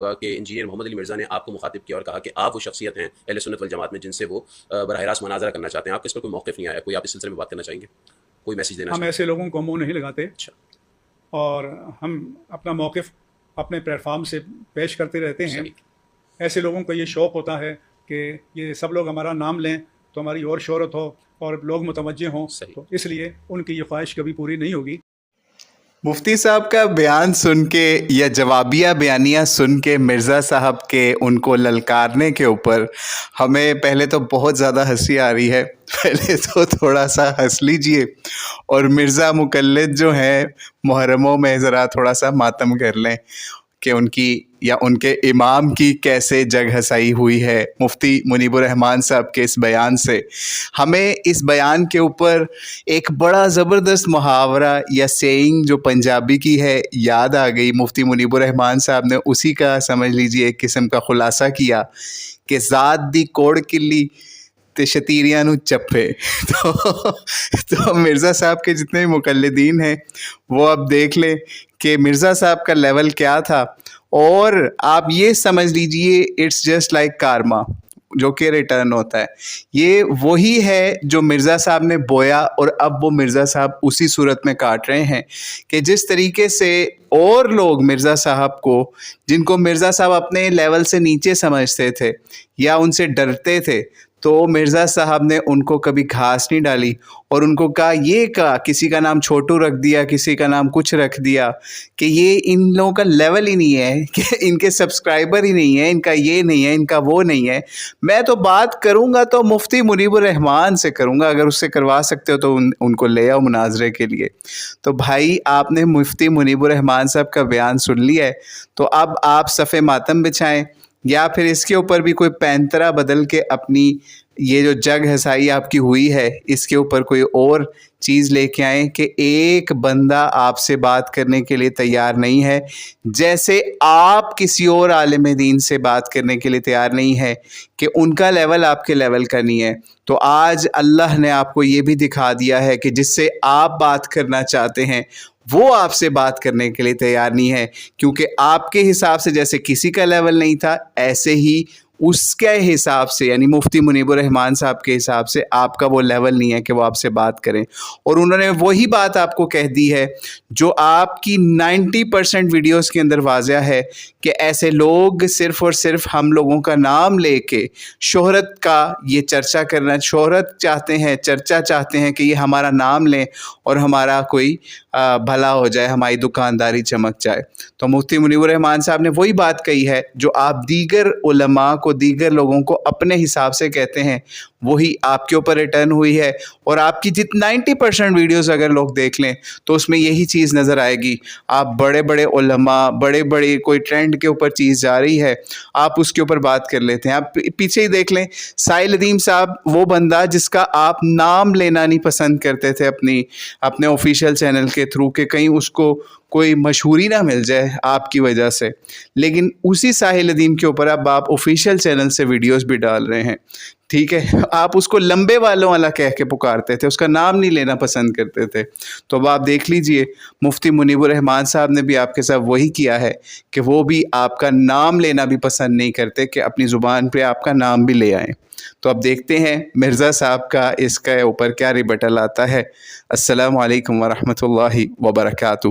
کہ انجینئر محمد علی مرزا نے آپ کو مخاطب کیا اور کہا کہ آپ وہ شخصیت ہیں اہل سنت والجماعت میں جن سے وہ براہ راست مناظرہ کرنا چاہتے ہیں، آپ کے اس پر کوئی موقف نہیں آیا؟ کوئی آپ اس سلسلے میں بات کرنا چاہیں گے، کوئی میسیج دینا ہم چاہیں؟ ایسے لوگوں کو منہ نہیں لگاتے، اچھا، اور ہم اپنا موقف اپنے پلیٹ فارم سے پیش کرتے رہتے ہیں۔ صحیح، ایسے لوگوں کو یہ شوق ہوتا ہے کہ یہ سب لوگ ہمارا نام لیں تو ہماری اور شہرت ہو اور لوگ متوجہ ہوں، صحیح، تو اس لیے ان کی یہ خواہش کبھی پوری نہیں ہوگی۔ مفتی صاحب کا بیان سن کے یا جوابیہ بیانیہ سن کے مرزا صاحب کے ان کو للکارنے کے اوپر ہمیں پہلے تو بہت زیادہ ہنسی آ رہی ہے۔ پہلے تو تھوڑا سا ہنس لیجئے، اور مرزا مقلد جو ہیں محرموں میں ذرا تھوڑا سا ماتم کر لیں کہ ان کی یا ان کے امام کی کیسے جگ ہنسائی ہوئی ہے مفتی منیب الرحمان صاحب کے اس بیان سے۔ ہمیں اس بیان کے اوپر ایک بڑا زبردست محاورہ یا سیئنگ جو پنجابی کی ہے یاد آ گئی۔ مفتی منیب الرحمان صاحب نے اسی کا سمجھ لیجئے ایک قسم کا خلاصہ کیا کہ ذات دی کوڑ کلی تے شتیریاں نو چپے۔ تو مرزا صاحب کے جتنے مقلدین ہیں وہ اب دیکھ لیں کہ مرزا صاحب کا لیول کیا تھا، اور آپ یہ سمجھ لیجئے اٹس جسٹ لائک کارما جو کہ ریٹرن ہوتا ہے۔ یہ وہی ہے جو مرزا صاحب نے بویا، اور اب وہ مرزا صاحب اسی صورت میں کاٹ رہے ہیں کہ جس طریقے سے اور لوگ مرزا صاحب کو، جن کو مرزا صاحب اپنے لیول سے نیچے سمجھتے تھے یا ان سے ڈرتے تھے، تو مرزا صاحب نے ان کو کبھی گھاس نہیں ڈالی اور ان کو کہا کسی کا نام چھوٹو رکھ دیا، کسی کا نام کچھ رکھ دیا کہ یہ ان لوگوں کا لیول ہی نہیں ہے، کہ ان کے سبسکرائبر ہی نہیں ہے، ان کا یہ نہیں ہے، ان کا وہ نہیں ہے۔ میں تو بات کروں گا تو مفتی منیب الرحمان سے کروں گا، اگر اس سے کروا سکتے ہو تو ان کو لے آؤ مناظرے کے لیے۔ تو بھائی آپ نے مفتی منیب الرحمان صاحب کا بیان سن لیا ہے، تو اب آپ صف ماتم بچھائیں، یا پھر اس کے اوپر بھی کوئی پینترا بدل کے اپنی یہ جو جگ ہنسائی آپ کی ہوئی ہے اس کے اوپر کوئی اور چیز لے کے آئیں کہ ایک بندہ آپ سے بات کرنے کے لیے تیار نہیں ہے، جیسے آپ کسی اور عالم دین سے بات کرنے کے لیے تیار نہیں ہے کہ ان کا لیول آپ کے لیول کا نہیں ہے۔ تو آج اللہ نے آپ کو یہ بھی دکھا دیا ہے کہ جس سے آپ بات کرنا چاہتے ہیں وہ آپ سے بات کرنے کے لیے تیار نہیں ہے، کیونکہ آپ کے حساب سے جیسے کسی کا لیول نہیں تھا، ایسے ہی اس کے حساب سے یعنی مفتی منیب الرحمان صاحب کے حساب سے آپ کا وہ لیول نہیں ہے کہ وہ آپ سے بات کریں۔ اور انہوں نے وہی بات آپ کو کہہ دی ہے جو آپ کی 90% ویڈیوز کے اندر واضح ہے کہ ایسے لوگ صرف اور صرف ہم لوگوں کا نام لے کے شہرت کا یہ چرچا کرنا، شہرت چاہتے ہیں، چرچا چاہتے ہیں کہ یہ ہمارا نام لیں اور ہمارا کوئی بھلا ہو جائے، ہماری دکانداری چمک جائے۔ تو مفتی منیب الرحمان صاحب نے وہی بات کہی ہے جو آپ دیگر علماء کو، دیگر لوگوں کو اپنے حساب سے کہتے ہیں، وہی آپ کے اوپر ریٹرن ہوئی ہے۔ اور آپ کی 90% ویڈیوز اگر لوگ دیکھ لیں تو اس میں یہی چیز نظر آئے گی۔ آپ بڑے بڑے علماء، بڑے بڑے کوئی ٹرینڈ کے اوپر چیز جا رہی ہے، آپ اس کے اوپر بات کر لیتے ہیں۔ آپ پیچھے ہی دیکھ لیں، سائل ندیم صاحب وہ بندہ جس کا آپ نام لینا نہیں پسند کرتے تھے اپنے آفیشیل چینل کے تھرو کہ کہیں اس کو کوئی مشہوری نہ مل جائے آپ کی وجہ سے، لیکن اسی ساحل ندیم کے اوپر اب آپ آفیشیل چینل سے ویڈیوز بھی ڈال رہے ہیں، ٹھیک ہے؟ آپ اس کو لمبے والوں والا کہہ کے پکارتے تھے، اس کا نام نہیں لینا پسند کرتے تھے۔ تو اب آپ دیکھ لیجئے مفتی منیب الرحمان صاحب نے بھی آپ کے ساتھ وہی کیا ہے کہ وہ بھی آپ کا نام لینا بھی پسند نہیں کرتے کہ اپنی زبان پہ آپ کا نام بھی لے آئیں۔ تو اب دیکھتے ہیں مرزا صاحب کا اس کے اوپر کیا ریبٹل آتا ہے۔ السلام علیکم ورحمۃ اللہ وبرکاتہ۔